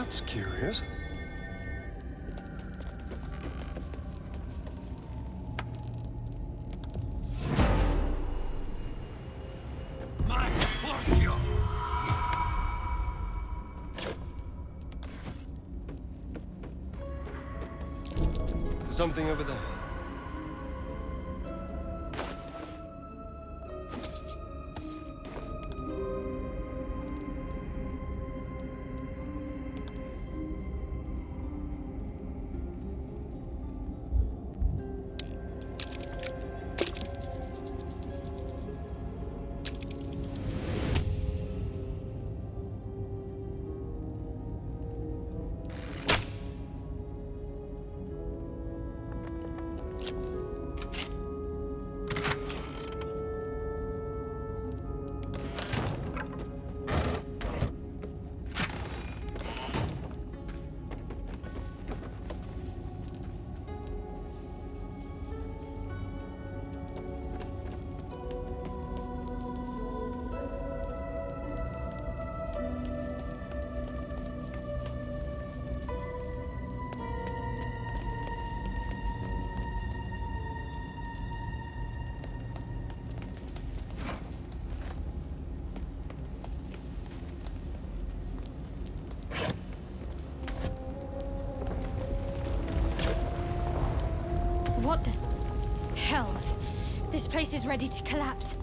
That's curious. My fortune! Something over there. What the hells? This place is ready to collapse.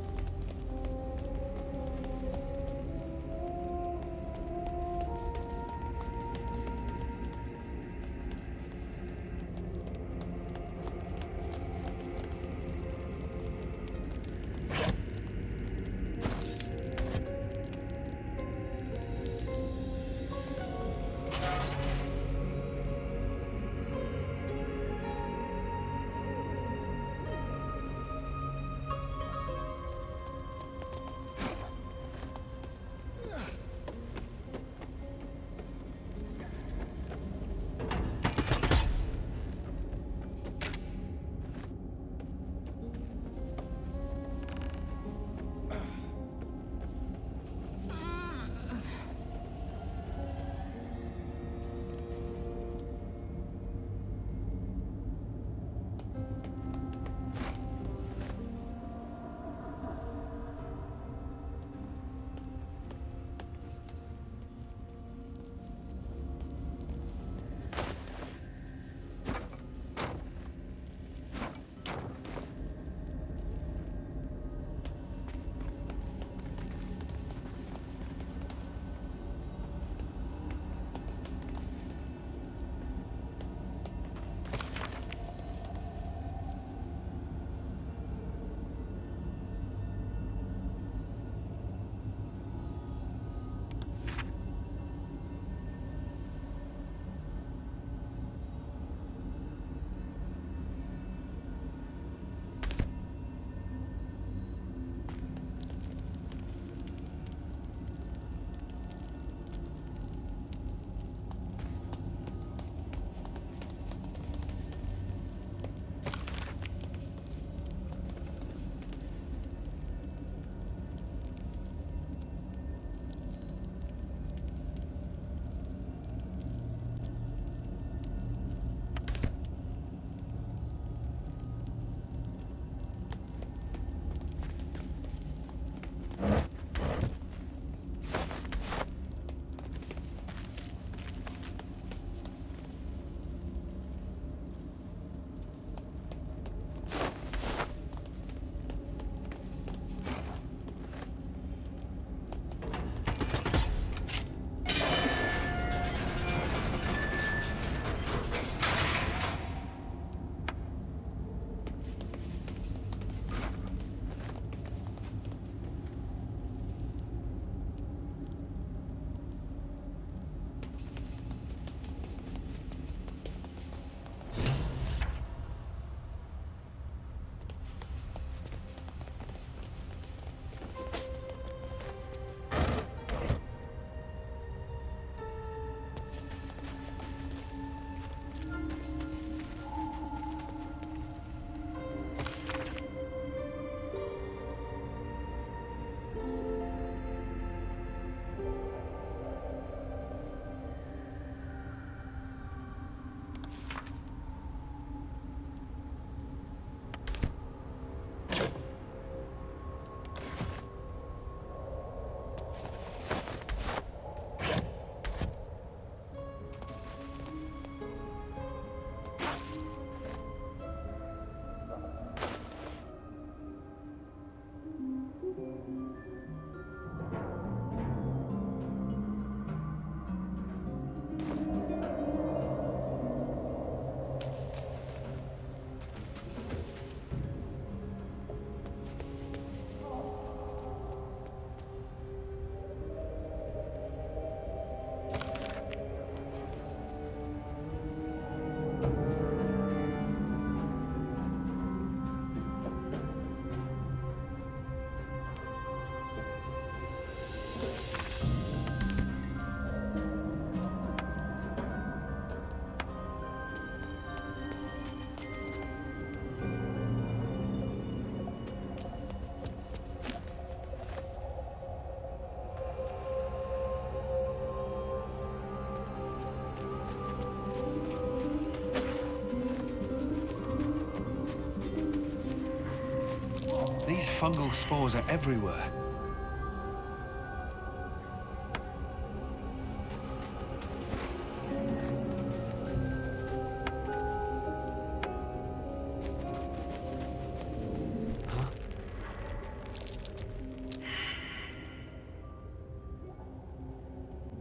These fungal spores are everywhere.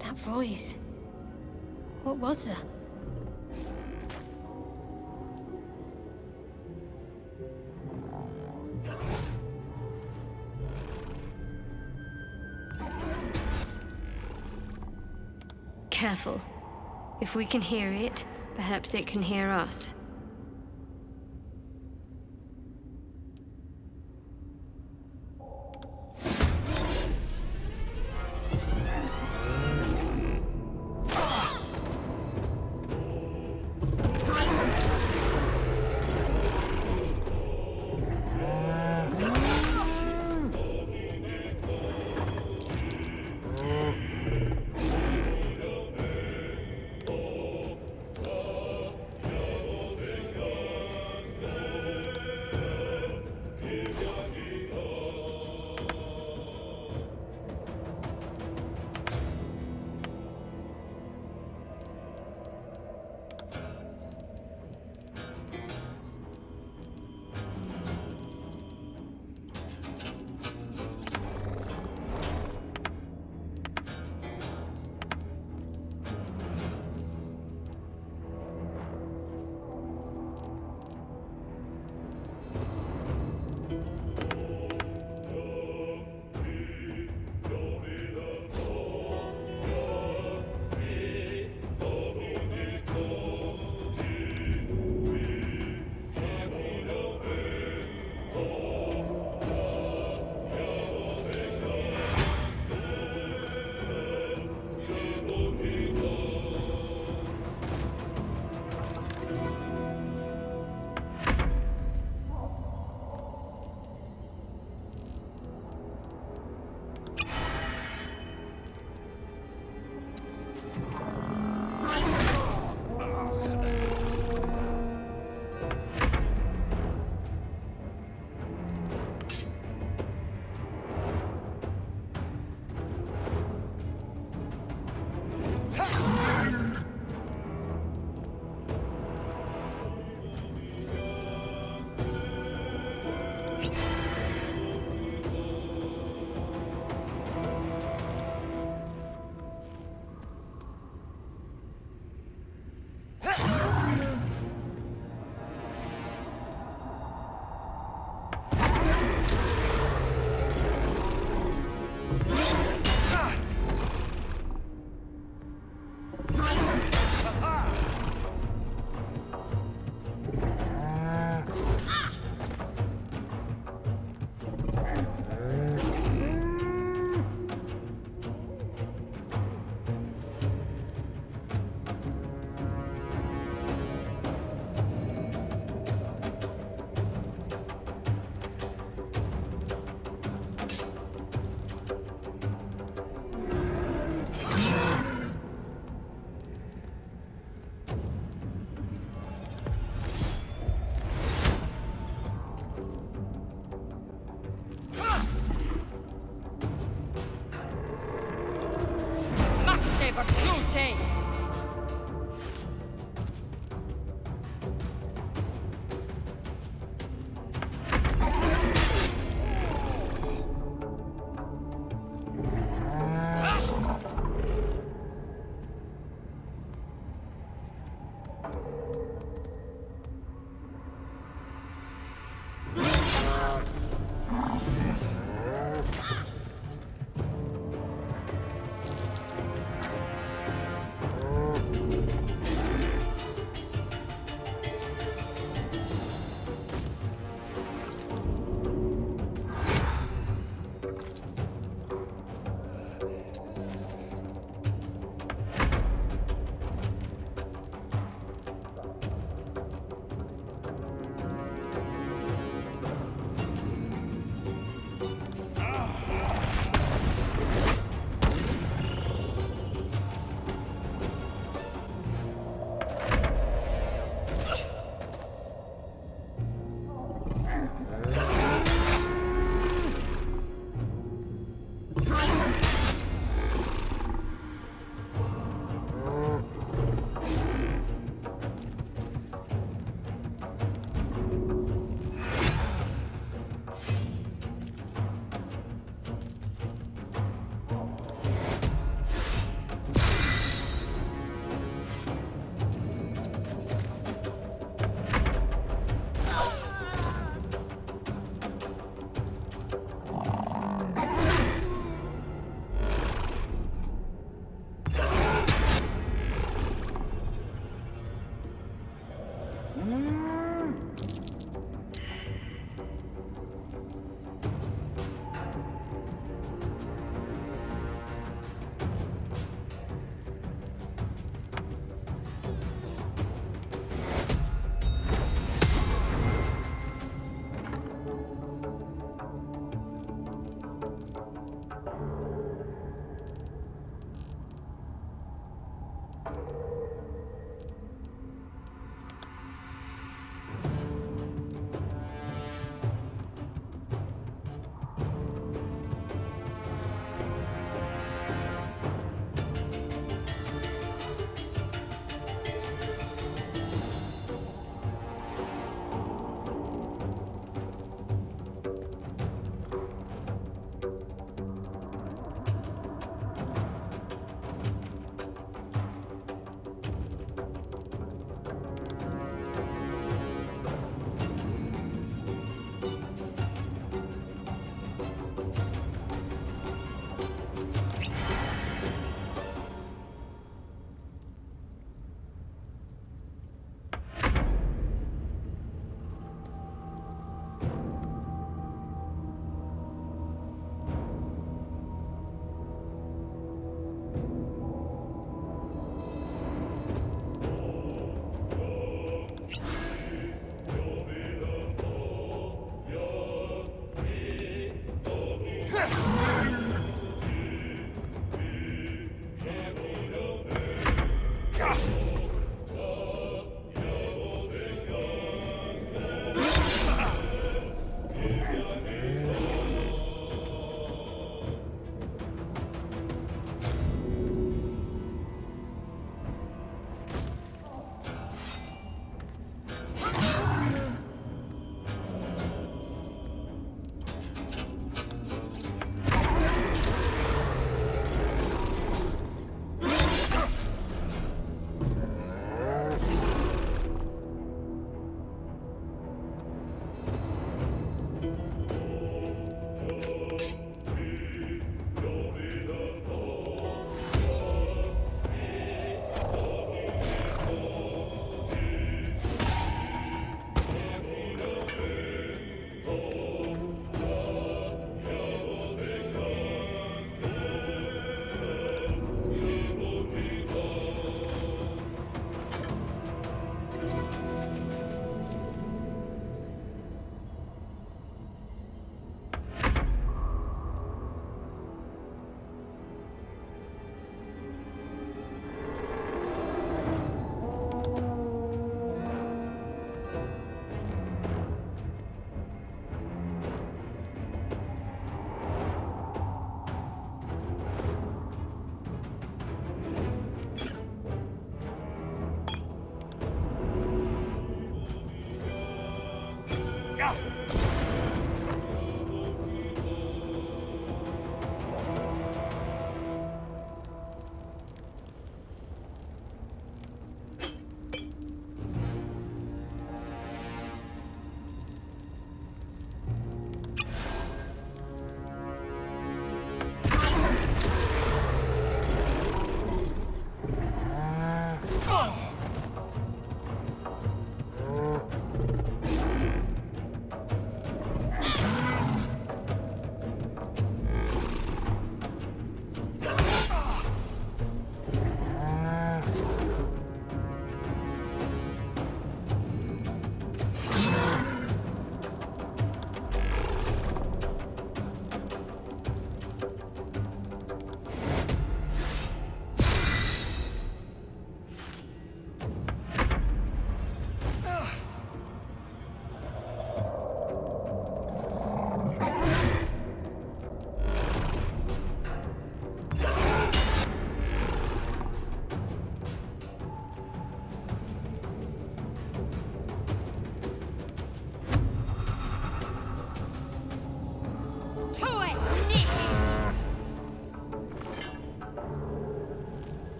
That voice. What was that? Careful. If we can hear it, perhaps it can hear us.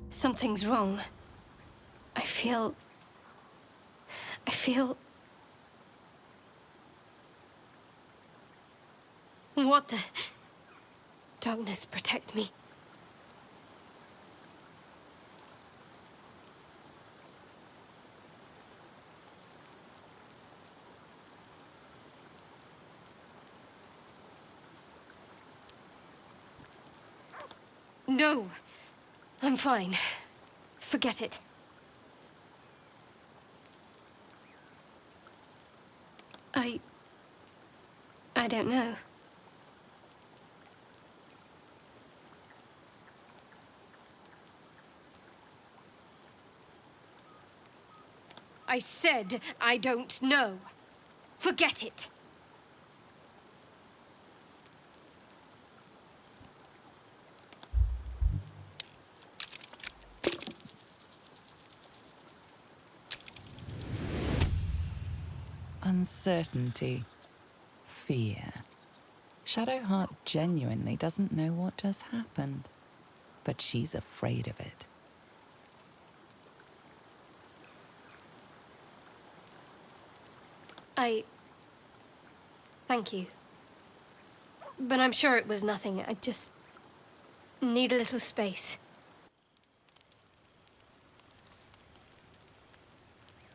Something's wrong. I feel... What the... Darkness, protect me. No! I'm fine. Forget it. I don't know. I said I don't know. Forget it. Uncertainty. Fear. Shadowheart genuinely doesn't know what just happened, but she's afraid of it. Thank you. But I'm sure it was nothing. I just need a little space.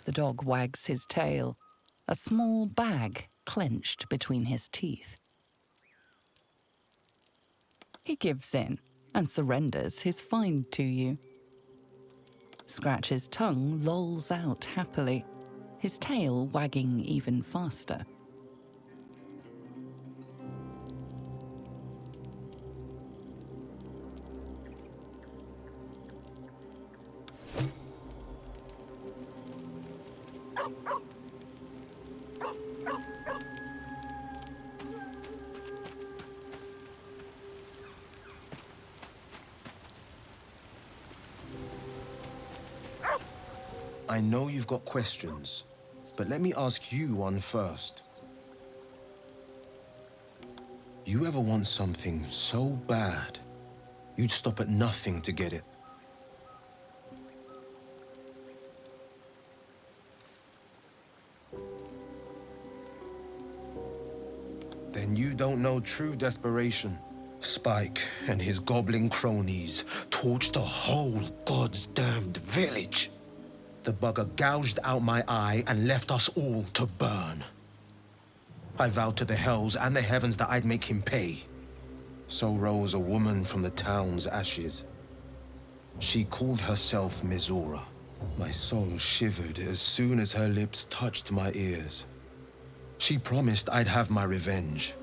The dog wags his tail, a small bag clenched between his teeth. He gives in and surrenders his find to you. Scratch's tongue lolls out happily, his tail wagging even faster. I know you've got questions, but let me ask you one first. You ever want something so bad, you'd stop at nothing to get it? Then you don't know true desperation. Spike and his goblin cronies torched the whole goddamned village. The bugger gouged out my eye and left us all to burn. I vowed to the hells and the heavens that I'd make him pay. So rose a woman from the town's ashes. She called herself Mizora, My soul shivered as soon as her lips touched my ears. She promised I'd have my revenge.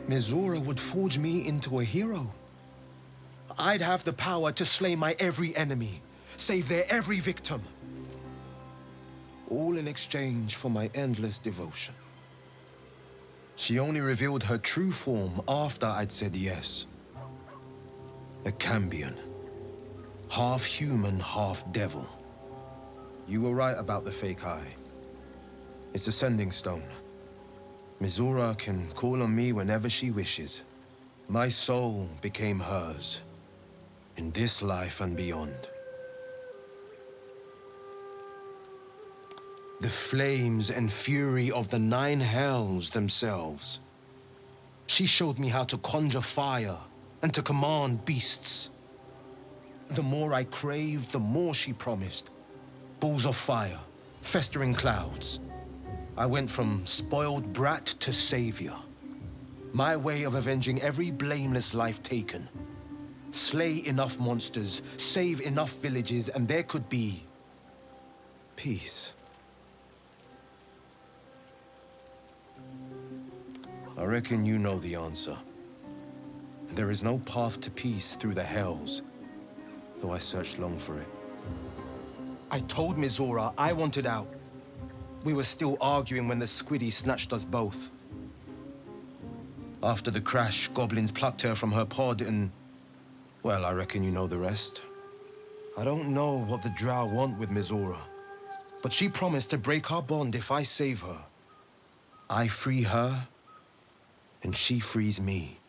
Mizora would forge me into a hero. I'd have the power to slay my every enemy, save their every victim. All in exchange for my endless devotion. She only revealed her true form after I'd said yes. A Cambion. Half human, half devil. You were right about the fake eye. It's a sending stone. Mizora can call on me whenever she wishes. My soul became hers, in this life and beyond. The flames and fury of the 9 hells themselves. She showed me how to conjure fire and to command beasts. The more I craved, the more she promised. Balls of fire, festering clouds. I went from spoiled brat to savior. My way of avenging every blameless life taken. Slay enough monsters, save enough villages, and there could be peace. I reckon you know the answer. There is no path to peace through the hells, though I searched long for it. I told Mizora I wanted out. We were still arguing when the squiddy snatched us both. After the crash, goblins plucked her from her pod and... well, I reckon you know the rest. I don't know what the drow want with Mizora, but she promised to break our bond if I save her. I free her, and she frees me.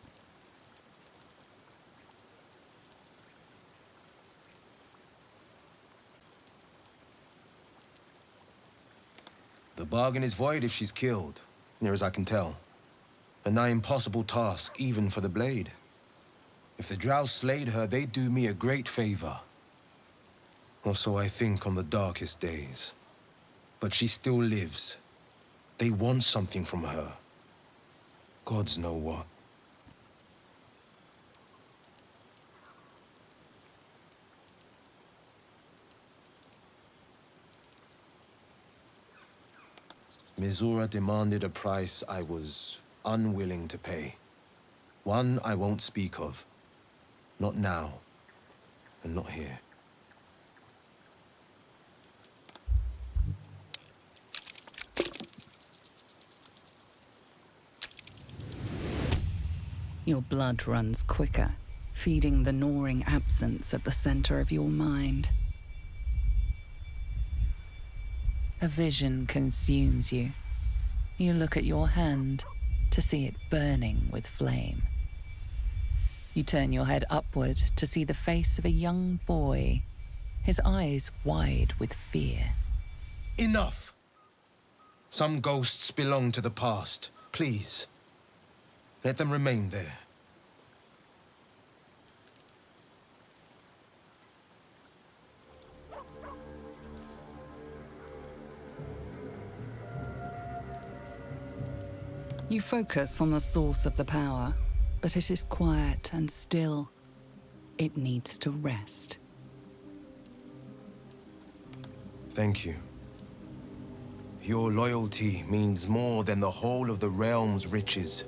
The bargain is void if she's killed, near as I can tell. A nigh impossible task, even for the blade. If the drow slayed her, they'd do me a great favor. Or so I think on the darkest days. But she still lives. They want something from her. Gods know what. Mizora demanded a price I was unwilling to pay. One I won't speak of. Not now, and not here. Your blood runs quicker, feeding the gnawing absence at the center of your mind. A vision consumes you. You look at your hand to see it burning with flame. You turn your head upward to see the face of a young boy, his eyes wide with fear. Enough! Some ghosts belong to the past. Please, let them remain there. You focus on the source of the power, but it is quiet and still. It needs to rest. Thank you. Your loyalty means more than the whole of the realm's riches.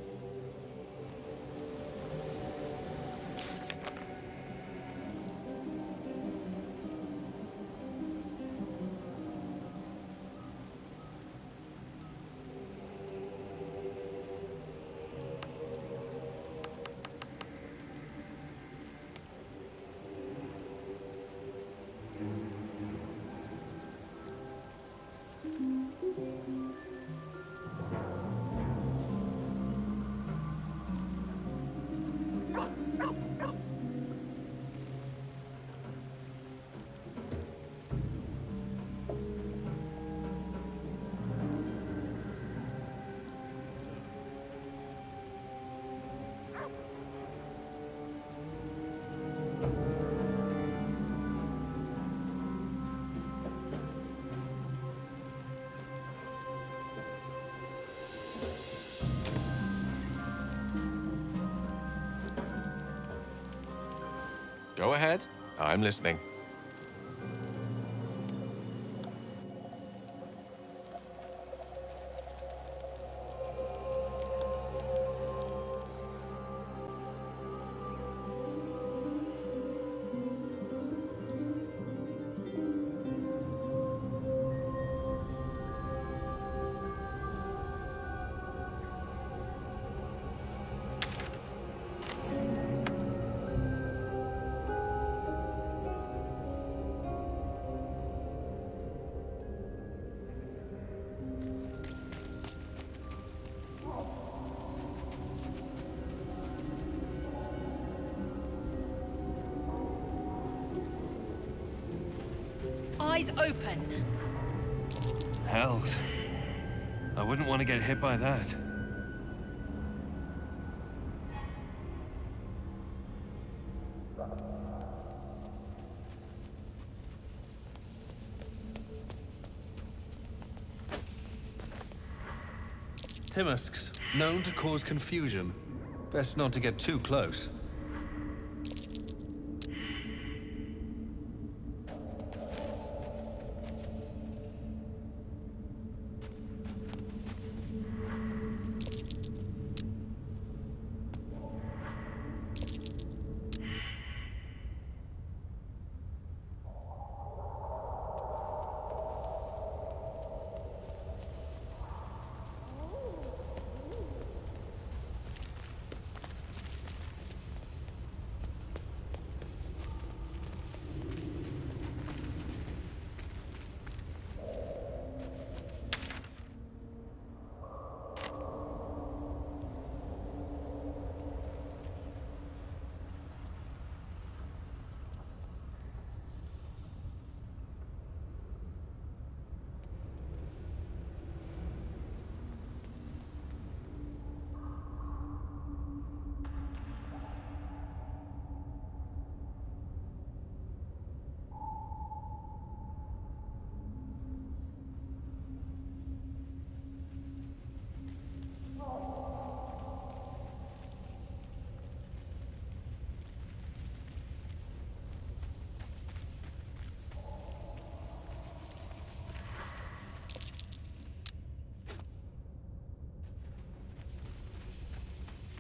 Go ahead. I'm listening. is open. Hells. I wouldn't want to get hit by that. Timusks, known to cause confusion. Best not to get too close.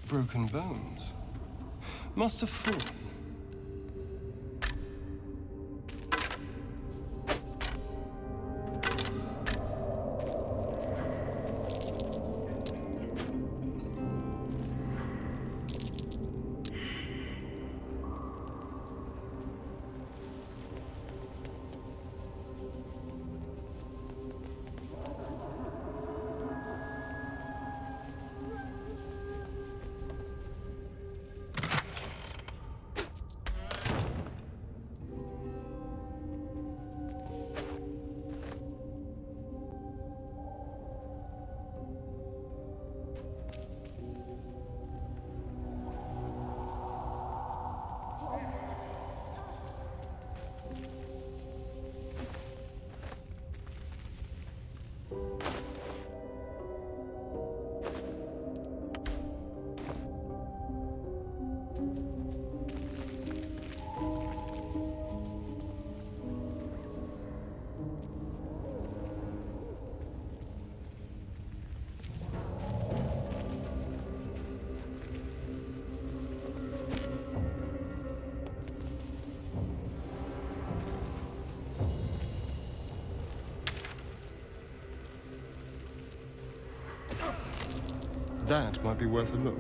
Broken bones. Must have fallen. That might be worth a look.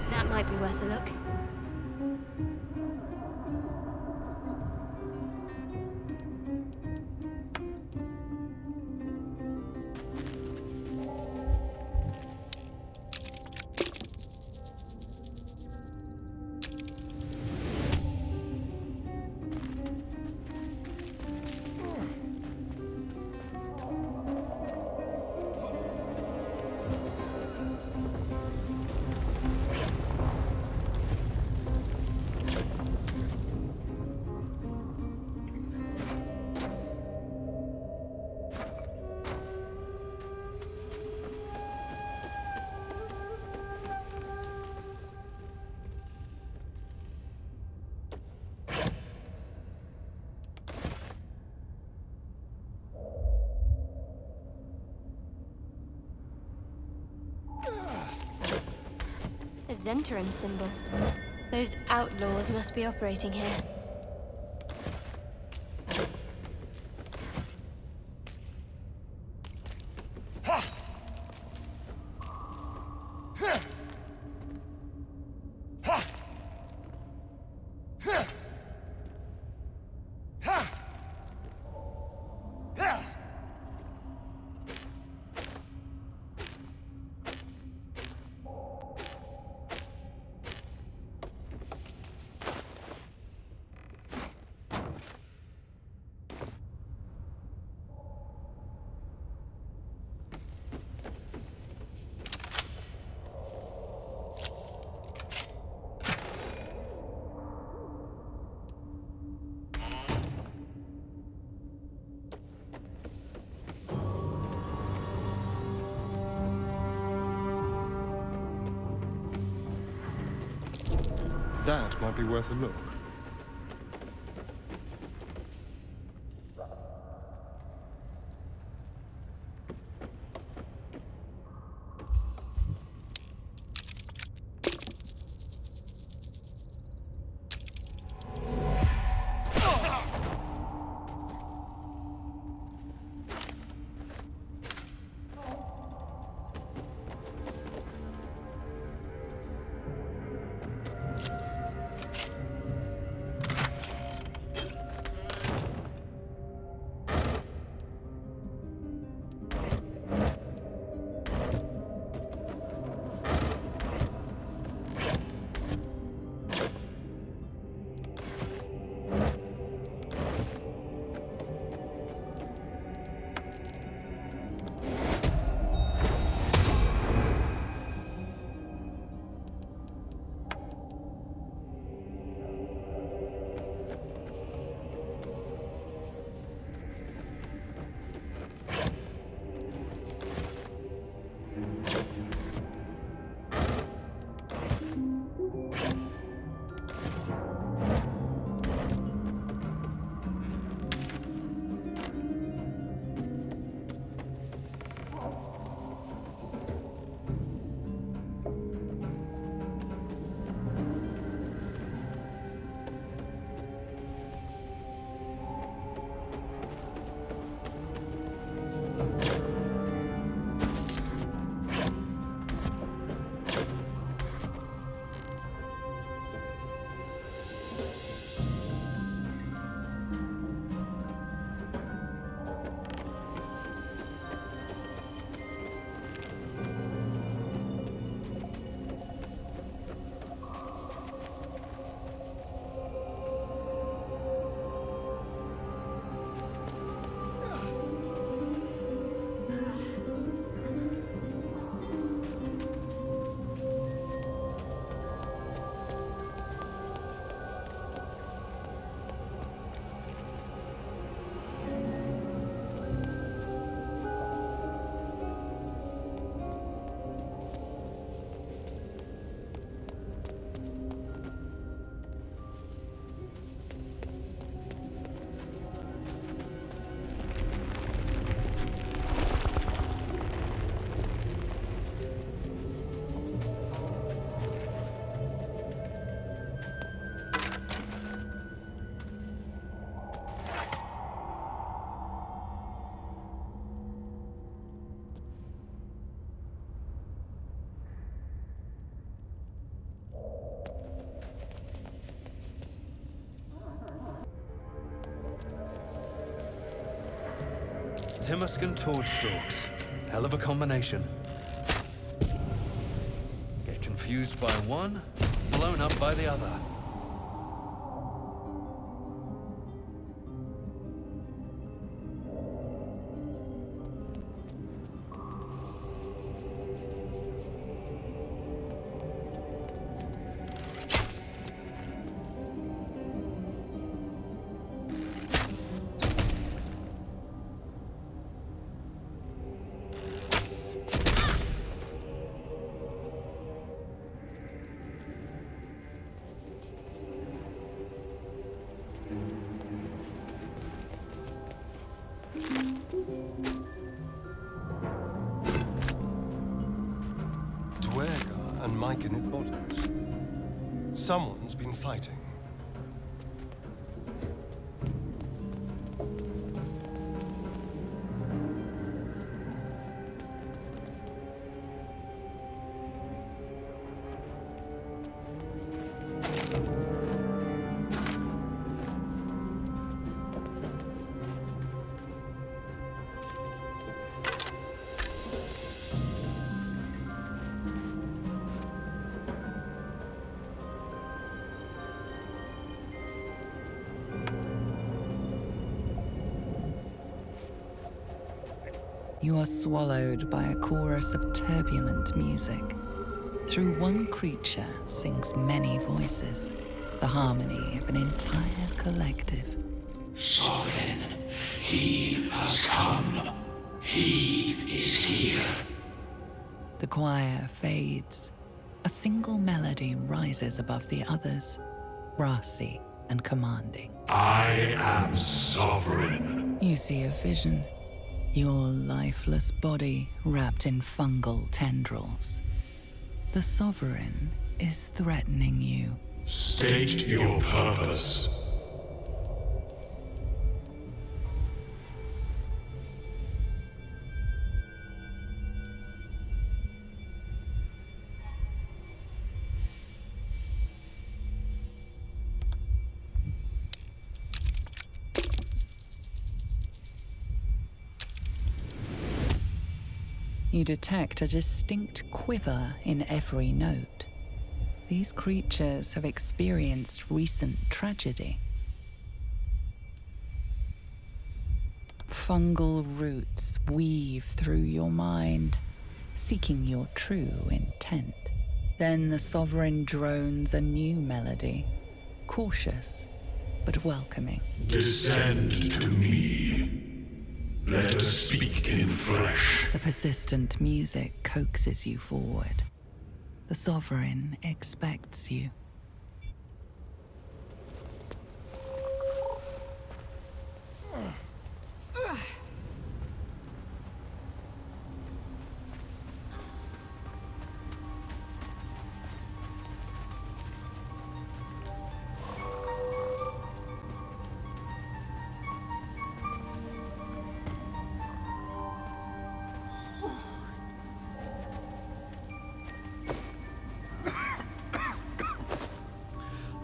That might be worth a look. A Zentarim symbol. Those outlaws must be operating here. That might be worth a look. Timosk and torch stalks. Hell of a combination. Get confused by one, blown up by the other. reckon it bothers. Someone's been fighting. You are swallowed by a chorus of turbulent music. Through one creature sings many voices, the harmony of an entire collective. Sovereign, he has come. He is here. The choir fades. A single melody rises above the others, brassy and commanding. I am sovereign. You see a vision. Your lifeless body wrapped in fungal tendrils. The Sovereign is threatening you. State your purpose. You detect a distinct quiver in every note. These creatures have experienced recent tragedy. Fungal roots weave through your mind, seeking your true intent. Then the Sovereign drones a new melody, cautious but welcoming. Descend to me. Let us speak in flesh. The persistent music coaxes you forward. The Sovereign expects you.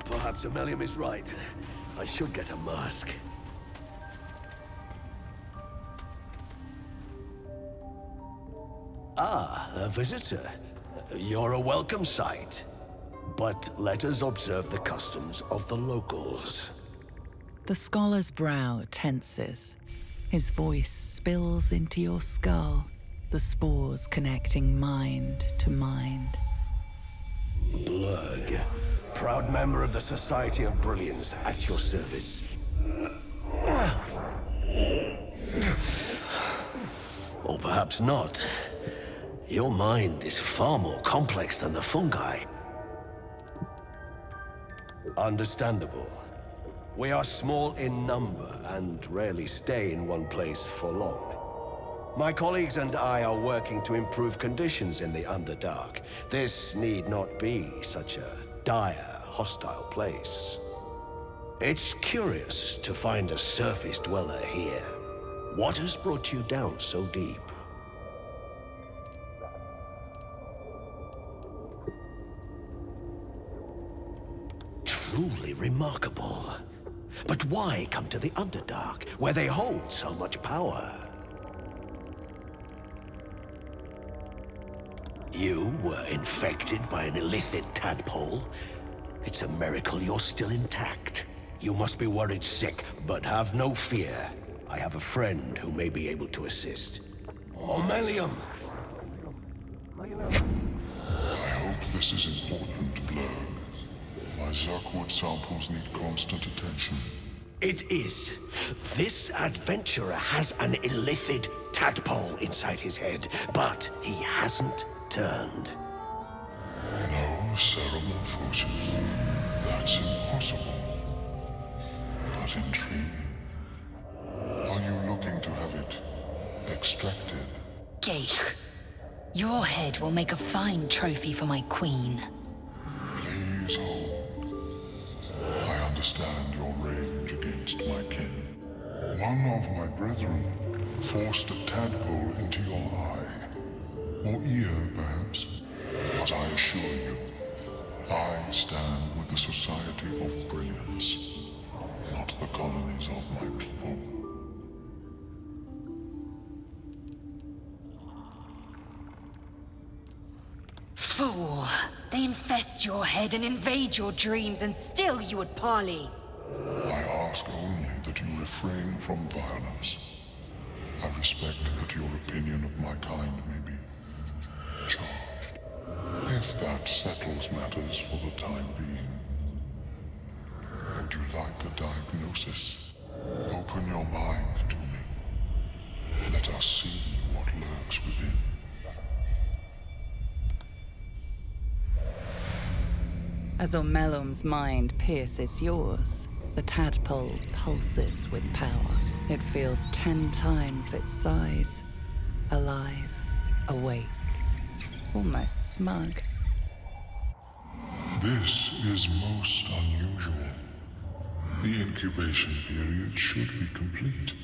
Perhaps Ammelium is right. I should get a mask. Ah, a visitor. You're a welcome sight. But let us observe the customs of the locals. The scholar's brow tenses. His voice spills into your skull, the spores connecting mind to mind. Blurg, proud member of the Society of Brilliance, at your service. Or perhaps not. Your mind is far more complex than the fungi. Understandable. We are small in number and rarely stay in one place for long. My colleagues and I are working to improve conditions in the Underdark. This need not be such a dire, hostile place. It's curious to find a surface dweller here. What has brought you down so deep? Truly remarkable. But why come to the Underdark, where they hold so much power? You were infected by an illithid tadpole? It's a miracle you're still intact. You must be worried sick, but have no fear. I have a friend who may be able to assist. Ammelium! I hope this is important, Blur. My Zerkwood samples need constant attention. It is. This adventurer has an illithid tadpole inside his head, but he hasn't turned. No ceremorphosis. That's impossible. But intriguing. Are you looking to have it extracted? Geich. Your head will make a fine trophy for my queen. Please hold. I understand your rage against my kin. One of my brethren forced a tadpole into your eye. Or ear, perhaps. But I assure you, I stand with the Society of Brilliance, not the colonies of my people. Fool! They infest your head and invade your dreams, and still you would parley. I ask only that you refrain from violence. I respect that your opinion of my kind may be charged. If that settles matters for the time being, would you like a diagnosis? Open your mind to me. Let us see what lurks within. As Ormelum's mind pierces yours, the tadpole pulses with power. It feels 10 times its size. Alive, awake, almost smug. This is most unusual. The incubation period should be complete,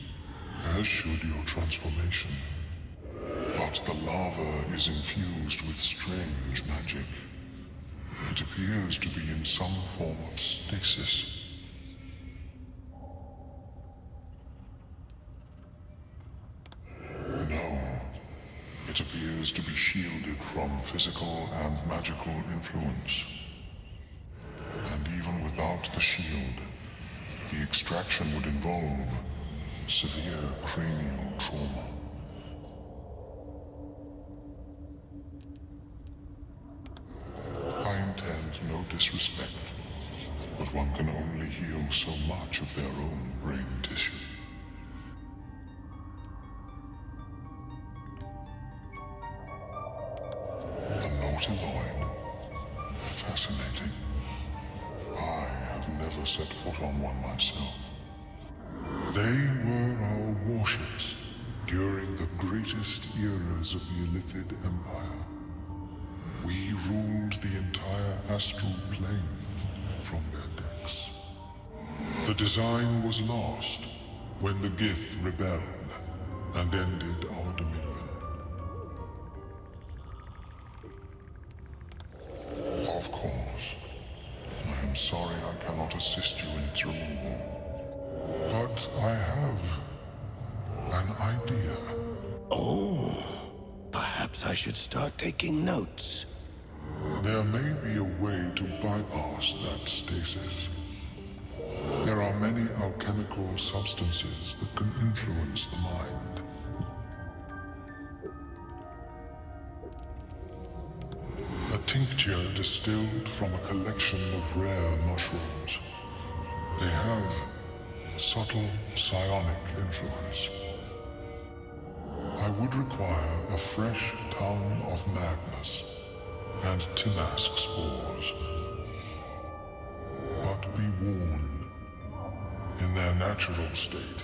as should your transformation. But the larva is infused with strange magic. It appears to be in some form of stasis. No. It appears to be shielded from physical and magical influence. And even without the shield, the extraction would involve severe cranial trauma. I intend no disrespect, but one can only heal so much of their own brain tissue. A nautiloid. Fascinating. I have never set foot on one myself. They were our warships during the greatest eras of the Illithid Empire. We ruled the entire astral plane from their decks. The design was lost when the Gith rebelled and ended our dominion. Of course, I am sorry I cannot assist you in its removal. But I have an idea. Oh, perhaps I should start taking notes. There may be a way to bypass that stasis. There are many alchemical substances that can influence the mind. A tincture distilled from a collection of rare mushrooms. They have subtle psionic influence. I would require a fresh tongue of madness and Timask spores. But be warned, in their natural state,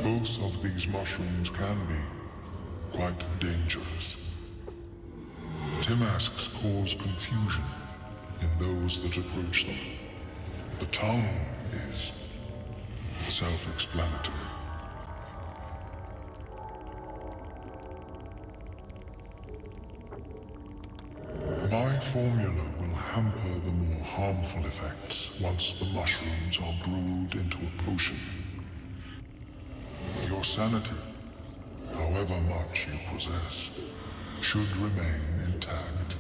both of these mushrooms can be quite dangerous. Timasks cause confusion in those that approach them. The tongue is self-explanatory. My formula will hamper the more harmful effects once the mushrooms are brewed into a potion. Your sanity, however much you possess, should remain intact.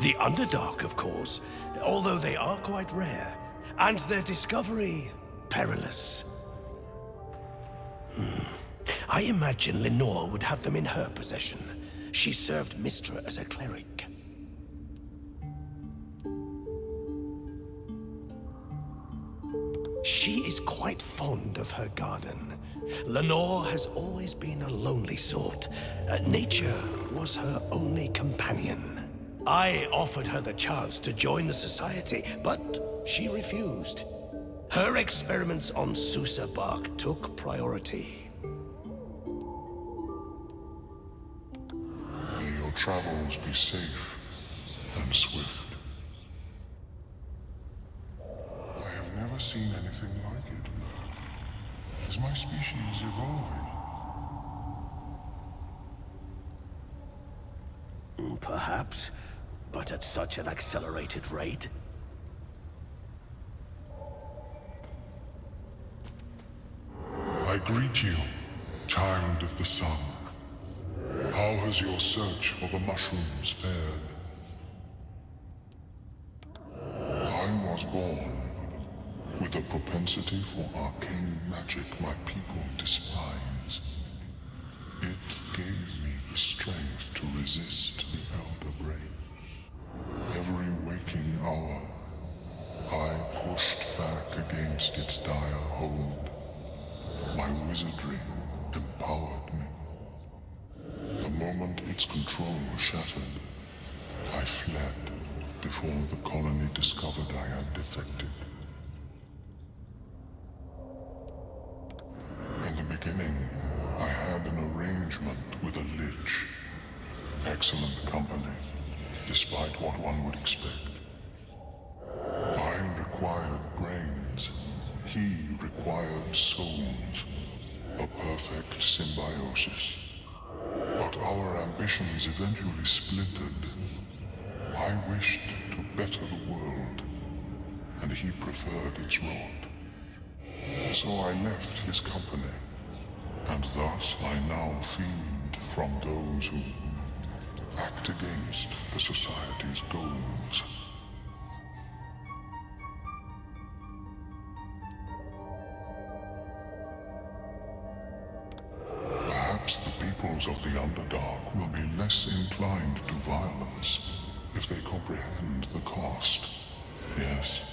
The Underdark, of course, although they are quite rare, and their discovery perilous. I imagine Lenore would have them in her possession. She served Mystra as a cleric. She is quite fond of her garden. Lenore has always been a lonely sort. Nature was her only companion. I offered her the chance to join the society, but she refused. Her experiments on Susa bark took priority. May your travels be safe and swift. I have never seen anything like it, Blur. Is my species evolving? Perhaps, but at such an accelerated rate. I greet you, child of the sun. How has your search for the mushrooms fared? I was born with a propensity for arcane magic my people despise. It gave me the strength to resist the Elder Brain. Every waking hour, I pushed back against its dire hold. My wizardry empowered me. The moment its control shattered, I fled before the colony discovered I had defected. In the beginning, I had an arrangement with a lich. Excellent company, despite what one would expect. I required brains. He required souls. A perfect symbiosis. But our ambitions eventually splintered. I wished to better the world, and he preferred its rod. So I left his company, and thus I now feed from those who act against the Society's goals. Perhaps the peoples of the Underdark will be less inclined to violence if they comprehend the cost. Yes.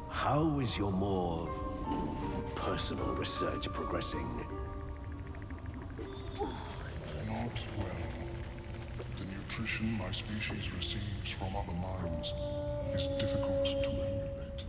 How is your more personal research progressing? Not well. The nutrition my species receives from other minds is difficult to emulate.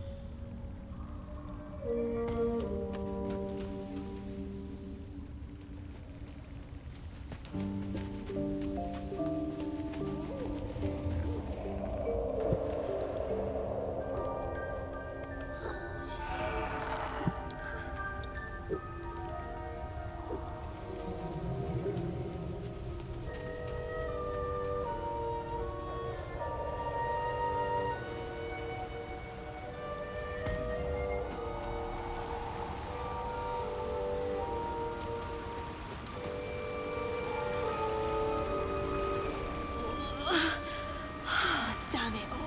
Damn it all.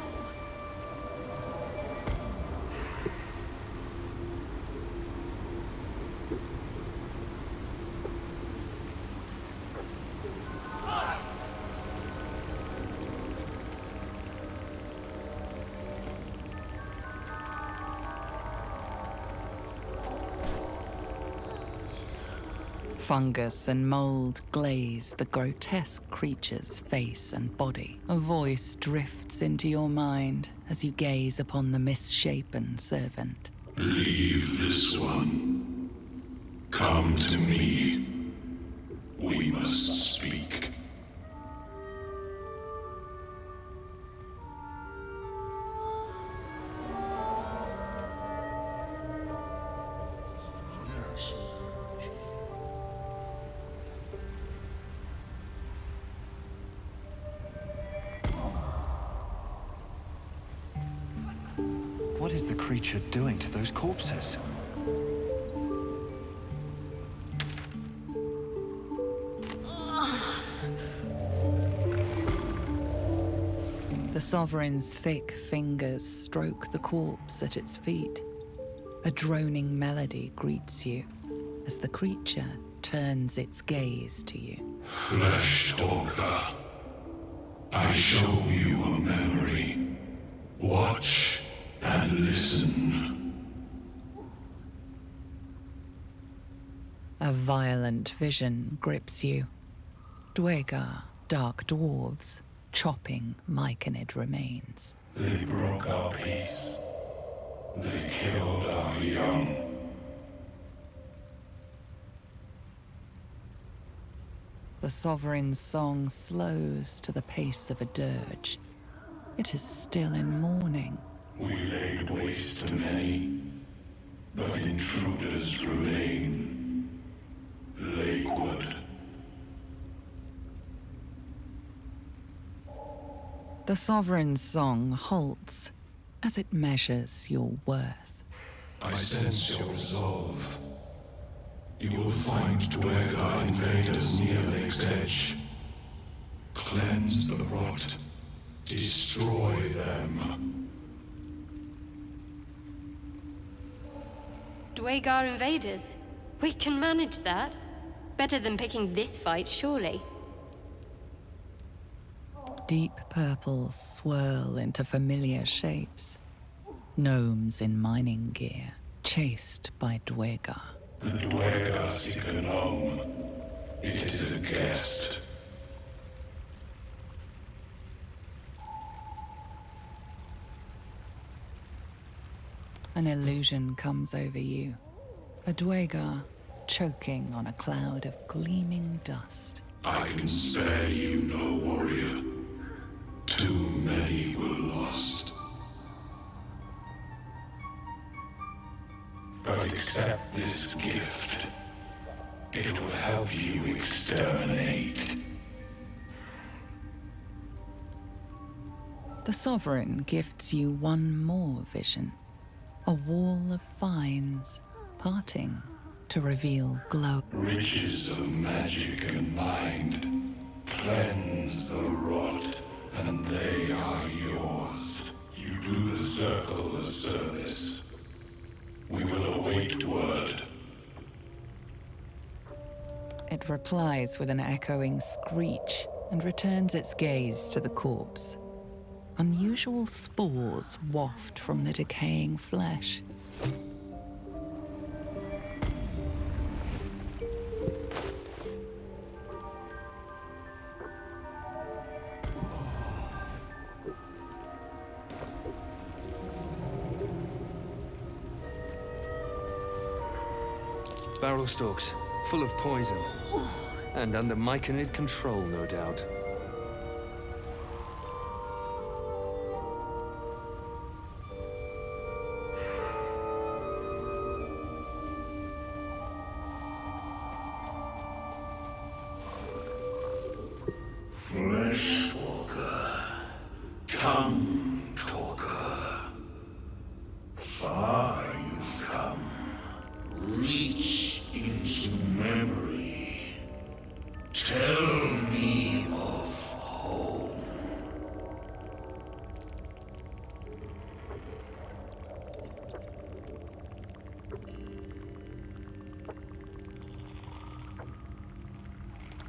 Fungus and mold glaze the grotesque creature's face and body. A voice drifts into your mind as you gaze upon the misshapen servant. Leave this one. Come to me. We must speak. Yes. What is the creature doing to those corpses? The Sovereign's thick fingers stroke the corpse at its feet. A droning melody greets you as the creature turns its gaze to you. Flesh Stalker. I show you a memory. Watch and listen. A violent vision grips you. Dwegar, dark dwarves, chopping myconid remains. They broke our peace. They killed our young. The Sovereign's song slows to the pace of a dirge. It is still in mourning. We laid waste to many, but intruders remain. Lakeward. The Sovereign's song halts as it measures your worth. I sense your resolve. You will find Dwegar invaders near Lake's Edge. Cleanse the rot. Destroy them. Dwegar invaders? We can manage that. Better than picking this fight, surely. Deep purples swirl into familiar shapes. Gnomes in mining gear, chased by Dwegar. The Dwegar seek a gnome. It is a guest. An illusion comes over you. A Dwegar choking on a cloud of gleaming dust. I can spare you no warrior. Too many were lost. But accept this gift. It will help you exterminate. The Sovereign gifts you one more vision. A wall of vines parting to reveal glow. Riches of magic and mind. Cleanse the rot, and they are yours. You do the circle a service. We will await word. It replies with an echoing screech and returns its gaze to the corpse. Unusual spores waft from the decaying flesh. Barrel stalks, full of poison. And under myconid control, no doubt. Fleshwalker, come, talker. Far you've come. Reach into memory. Tell me of home.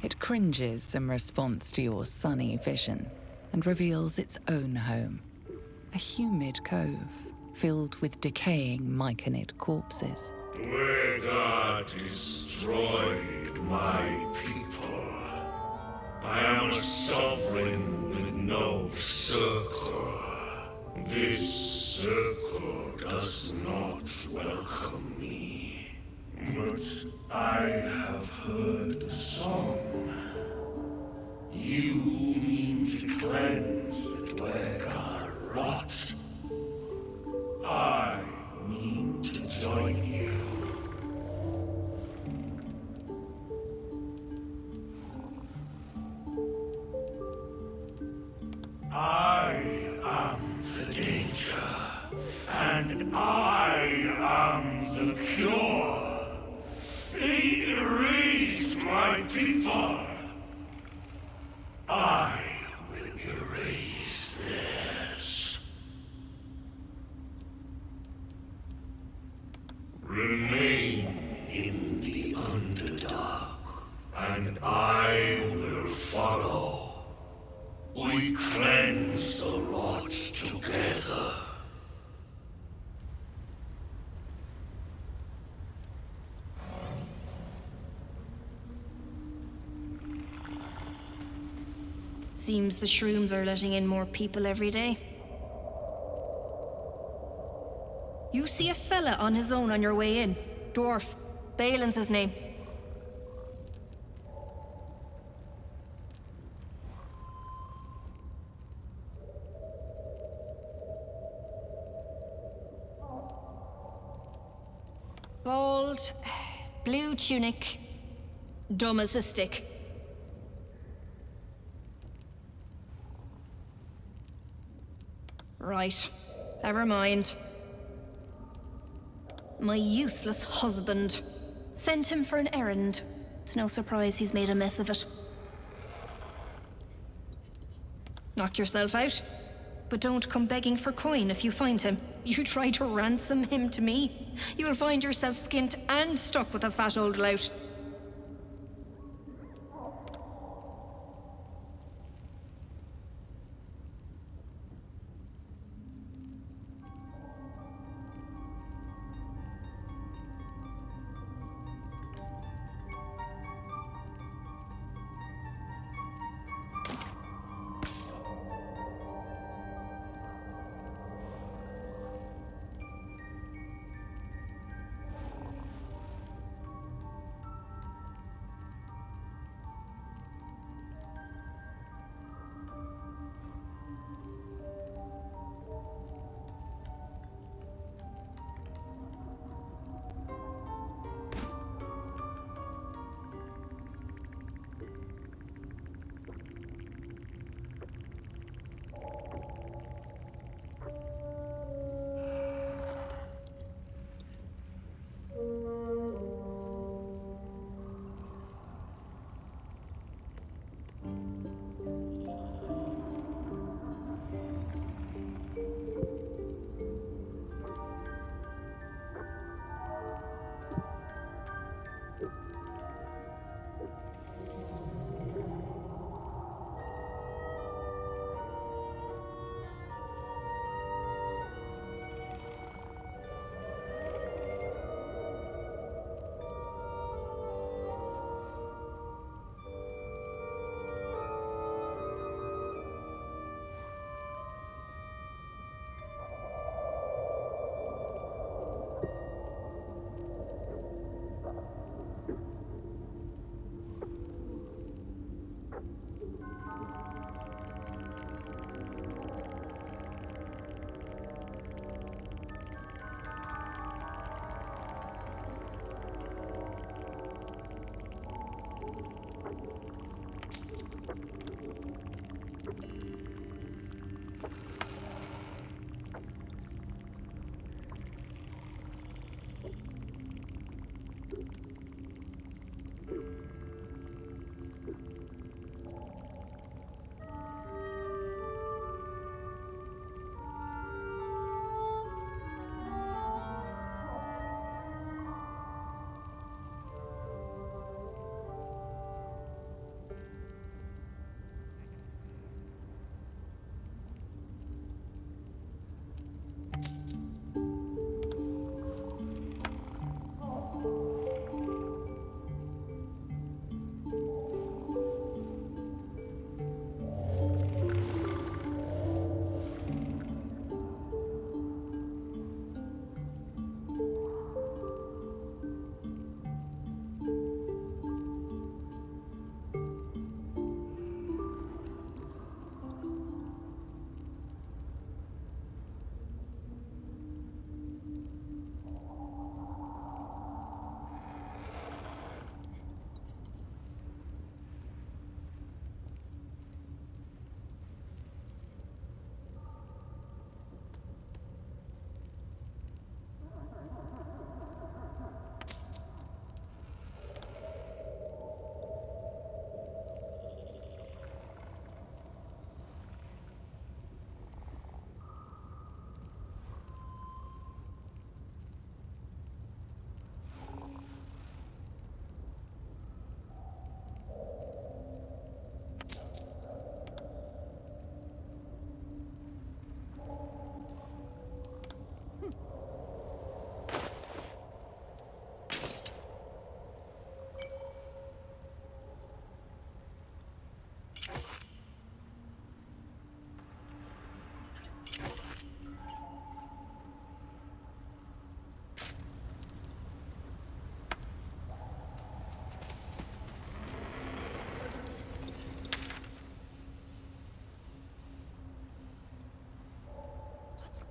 It cringes in response to your sunny vision and reveals its own home. A humid cove filled with decaying myconid corpses. Dwegar destroyed my people. I am a sovereign with no circle. This circle does not welcome me. But I have heard the song. You mean to cleanse the Dwegar rot. I mean to join you. I am the danger, and I am the cure. They erased my people. I will erase theirs. Remain in the Underdark, and I will follow. We cleanse the rot together. Seems the shrooms are letting in more people every day. You see a fella on his own on your way in. Dwarf. Balin's his name. Bald, blue tunic, dumb as a stick. Right, never mind. My useless husband. Sent him for an errand. It's no surprise he's made a mess of it. Knock yourself out. But don't come begging for coin if you find him. You try to ransom him to me, you'll find yourself skint and stuck with a fat old lout.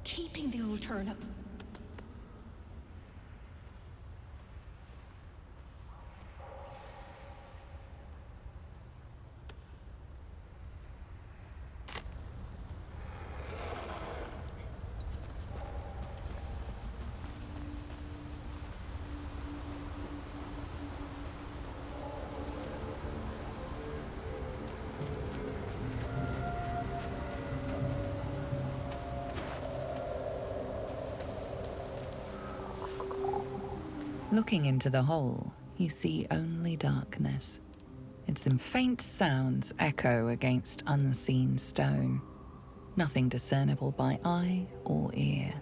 keeping the old turnip. Looking into the hole, you see only darkness, and some faint sounds echo against unseen stone. Nothing discernible by eye or ear.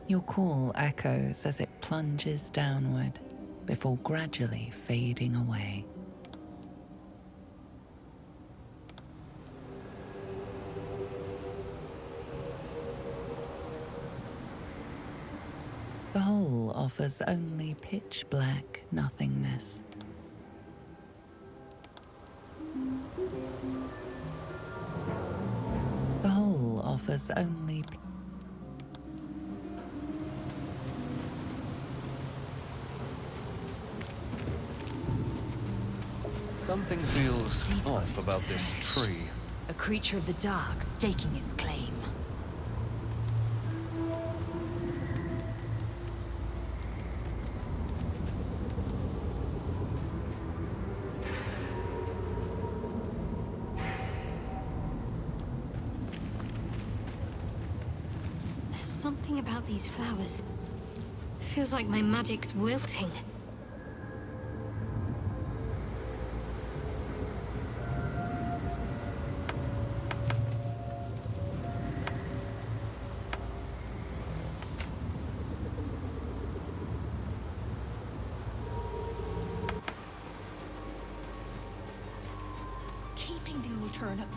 Your call echoes as it plunges downward before gradually fading away. The hole offers only pitch black nothingness. The hole offers only Something feels off about this tree. A creature of the dark staking its claim. There's something about these flowers. Feels like my magic's wilting. Keeping the old turnip.